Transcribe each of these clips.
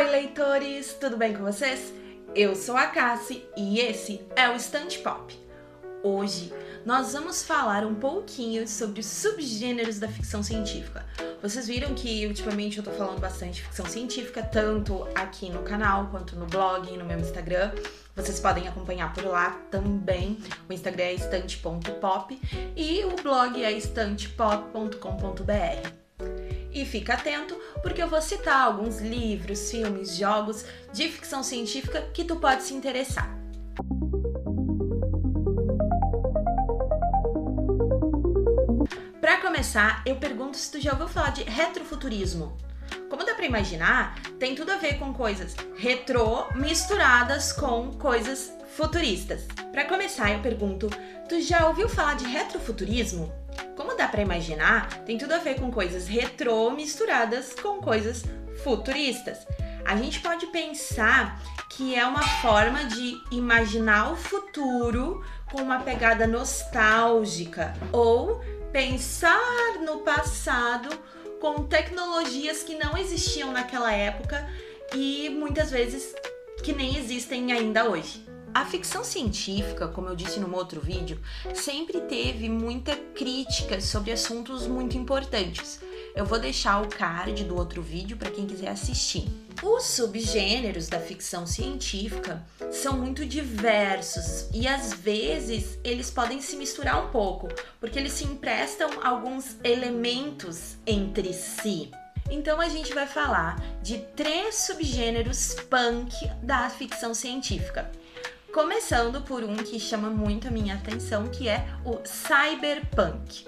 Oi, leitores! Tudo bem com vocês? Eu sou a Cassi e esse é o Estante Pop. Hoje nós vamos falar um pouquinho sobre os subgêneros da ficção científica. Vocês viram que ultimamente eu tô falando bastante de ficção científica, tanto aqui no canal quanto no blog e no meu Instagram. Vocês podem acompanhar por lá também. O Instagram é estante.pop e o blog é estantepop.com.br. E fica atento, porque eu vou citar alguns livros, filmes, jogos de ficção científica que tu pode se interessar. Para começar, eu pergunto se tu já ouviu falar de retrofuturismo. Como dá para imaginar, tem tudo a ver com coisas retrô misturadas com coisas futuristas. Para começar, eu pergunto, tu já ouviu falar de retrofuturismo? Como dá para imaginar, tem tudo a ver com coisas retrô misturadas com coisas futuristas. A gente pode pensar que é uma forma de imaginar o futuro com uma pegada nostálgica ou pensar no passado com tecnologias que não existiam naquela época e muitas vezes que nem existem ainda hoje. A ficção científica, como eu disse num outro vídeo, sempre teve muita crítica sobre assuntos muito importantes. Eu vou deixar o card do outro vídeo para quem quiser assistir. Os subgêneros da ficção científica são muito diversos e às vezes eles podem se misturar um pouco, porque eles se emprestam alguns elementos entre si. Então a gente vai falar de 3 subgêneros punk da ficção científica. Começando por um que chama muito a minha atenção, que é o cyberpunk.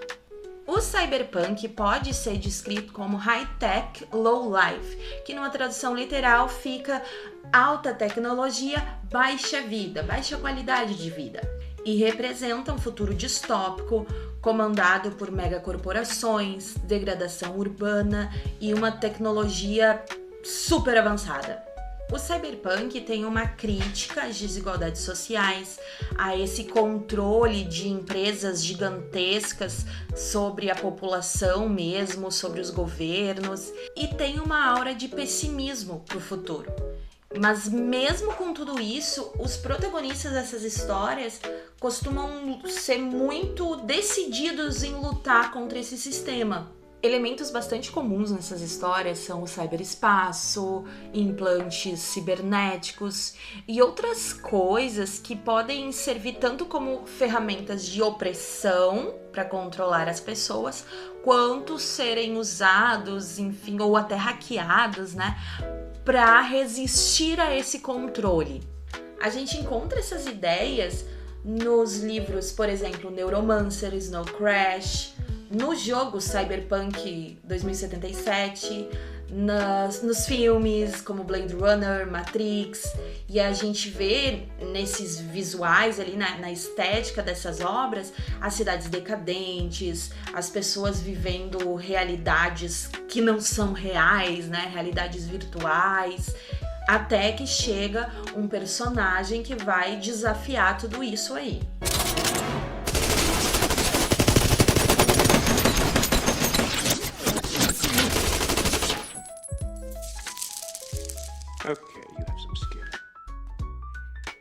O cyberpunk pode ser descrito como high-tech, low-life, que numa tradução literal fica alta tecnologia, baixa vida, baixa qualidade de vida. E representa um futuro distópico, comandado por megacorporações, degradação urbana e uma tecnologia super avançada. O cyberpunk tem uma crítica às desigualdades sociais, a esse controle de empresas gigantescas sobre a população mesmo, sobre os governos, e tem uma aura de pessimismo para o futuro. Mas mesmo com tudo isso, os protagonistas dessas histórias costumam ser muito decididos em lutar contra esse sistema. Elementos bastante comuns nessas histórias são o cyberespaço, implantes cibernéticos e outras coisas que podem servir tanto como ferramentas de opressão para controlar as pessoas, quanto serem usados, enfim, ou até hackeados, para resistir a esse controle. A gente encontra essas ideias nos livros, por exemplo, Neuromancer, Snow Crash, no jogo Cyberpunk 2077, nos filmes como Blade Runner, Matrix, e a gente vê nesses visuais ali, na estética dessas obras, as cidades decadentes, as pessoas vivendo realidades que não são reais, realidades virtuais, até que chega um personagem que vai desafiar tudo isso aí. Okay, you have some skill.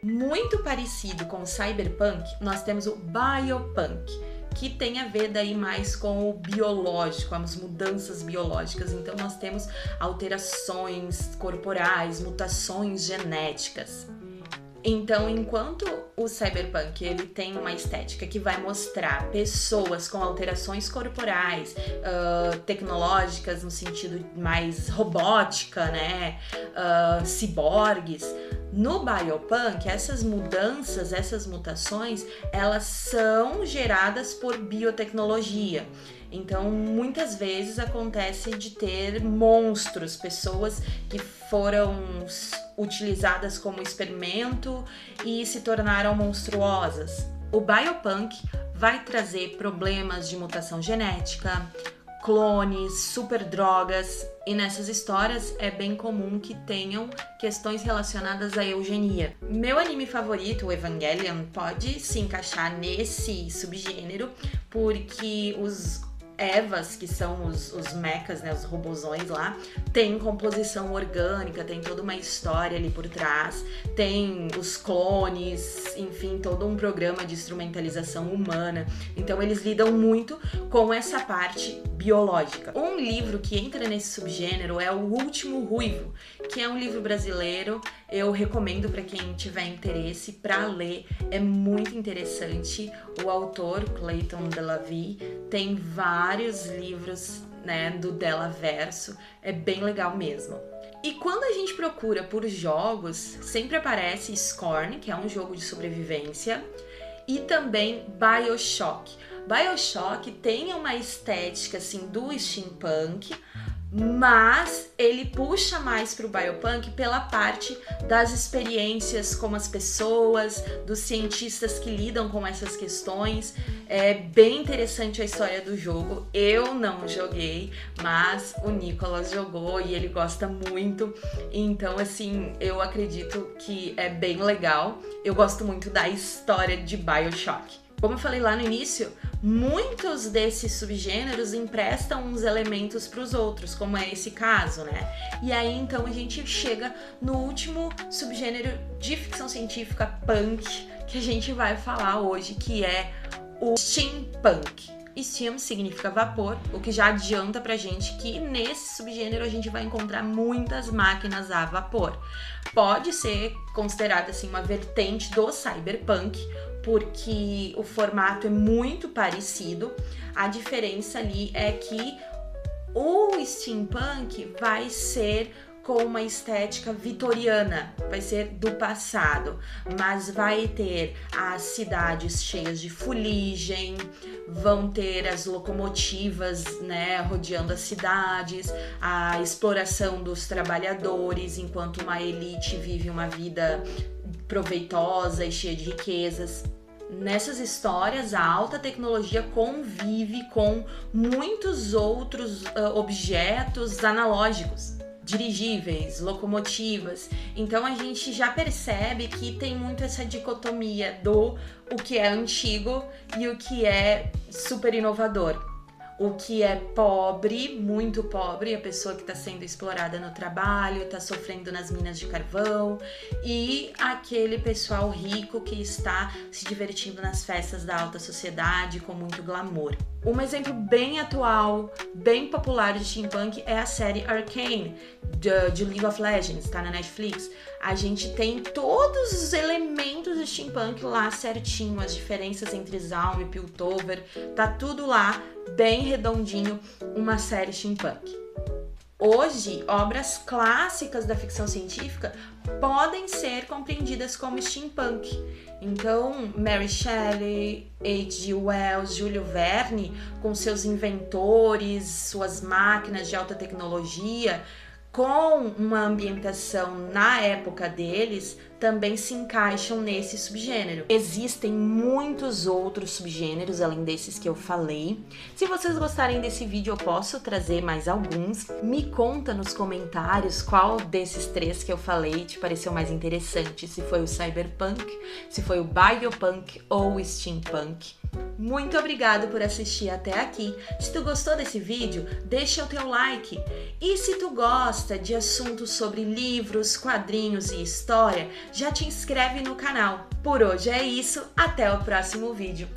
Muito parecido com o cyberpunk, nós temos o biopunk, que tem a ver daí mais com o biológico, as mudanças biológicas. Então nós temos alterações corporais, mutações genéticas. Então, enquanto o cyberpunk ele tem uma estética que vai mostrar pessoas com alterações corporais, tecnológicas no sentido mais robótica, ciborgues, no biopunk essas mudanças, essas mutações, elas são geradas por biotecnologia. Então, muitas vezes acontece de ter monstros, pessoas que foram utilizadas como experimento e se tornaram monstruosas. O biopunk vai trazer problemas de mutação genética, clones, superdrogas, e nessas histórias é bem comum que tenham questões relacionadas à eugenia. Meu anime favorito, o Evangelion, pode se encaixar nesse subgênero, porque EVAs, que são os mechas, né, os robozões lá, tem composição orgânica, tem toda uma história ali por trás, tem os clones, enfim, todo um programa de instrumentalização humana. Então eles lidam muito com essa parte biológica. Um livro que entra nesse subgênero é O Último Ruivo, que é um livro brasileiro. Eu recomendo para quem tiver interesse para ler, é muito interessante. O autor, Clayton Delavi, tem vários livros, né, do Delaverso, é bem legal mesmo. E quando a gente procura por jogos, sempre aparece Scorn, que é um jogo de sobrevivência, e também BioShock. BioShock tem uma estética assim do steampunk, mas ele puxa mais pro biopunk pela parte das experiências com as pessoas, dos cientistas que lidam com essas questões. É bem interessante a história do jogo. Eu não joguei, mas o Nicolas jogou e ele gosta muito. Então, assim, eu acredito que é bem legal. Eu gosto muito da história de BioShock. Como eu falei lá no início, muitos desses subgêneros emprestam uns elementos para os outros, como é esse caso, né? E aí, então, a gente chega no último subgênero de ficção científica punk que a gente vai falar hoje, que é o steampunk. Steam significa vapor, o que já adianta pra gente que nesse subgênero a gente vai encontrar muitas máquinas a vapor. Pode ser considerada assim uma vertente do cyberpunk, porque o formato é muito parecido. A diferença ali é que o steampunk vai ser com uma estética vitoriana, vai ser do passado, mas vai ter as cidades cheias de fuligem, vão ter as locomotivas, né, rodeando as cidades, a exploração dos trabalhadores, enquanto uma elite vive uma vida proveitosa e cheia de riquezas. Nessas histórias, a alta tecnologia convive com muitos outros objetos analógicos, dirigíveis, locomotivas. Então a gente já percebe que tem muito essa dicotomia do o que é antigo e o que é super inovador. O que é pobre, muito pobre, a pessoa que está sendo explorada no trabalho, está sofrendo nas minas de carvão, e aquele pessoal rico que está se divertindo nas festas da alta sociedade com muito glamour. Um exemplo bem atual, bem popular de steampunk é a série Arcane, de League of Legends, tá na Netflix. A gente tem todos os elementos do steampunk lá certinho, as diferenças entre Zaun e Piltover, tá tudo lá, bem redondinho, uma série steampunk. Hoje, obras clássicas da ficção científica podem ser compreendidas como steampunk. Então, Mary Shelley, H.G. Wells, Júlio Verne, com seus inventores, suas máquinas de alta tecnologia, com uma ambientação na época deles, também se encaixam nesse subgênero. Existem muitos outros subgêneros além desses que eu falei. Se vocês gostarem desse vídeo, eu posso trazer mais alguns. Me conta nos comentários qual desses três que eu falei te pareceu mais interessante, se foi o cyberpunk, se foi o biopunk ou o steampunk. Muito obrigado por assistir até aqui. Se tu gostou desse vídeo, deixa o teu like. E se tu gosta de assuntos sobre livros, quadrinhos e história, já te inscreve no canal. Por hoje é isso, até o próximo vídeo.